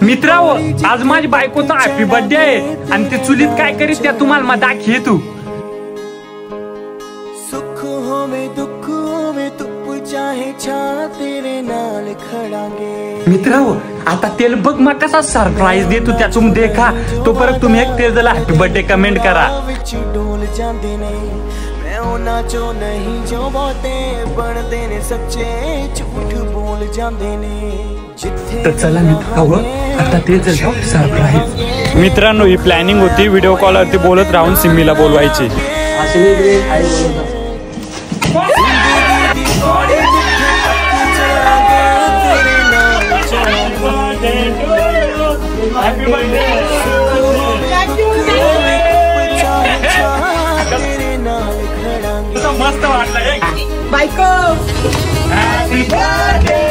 मित्रांनो, आज माझी बायकोचा हॅपी बर्थडे आहे आणि ते चुलीत काय करीत त्या तुम्हाला मग दाखवे तू। सुख होवे दुख होवे तू चाहे छा तेरे नाल खडांगे। मित्रांनो, आता तेल बघ मग कसा सरप्राईज देतो त्याचून देखा। तो परत तुम्ही एक तेल हॅपी बर्थडे कमेंट करा। डोल जांदे ने मैं ओना चो नहीं जो बहुते बनदे ने सच्चे झूठ बोल जांदे ने। तर चला मित्रांनो, आता ते सरप्राईज। मित्रांनो, ही प्लॅनिंग होती व्हिडिओ कॉलवरती बोलत राहून सिम्मीला बोलवायची। मस्त वाटलं बायको। Happy birthday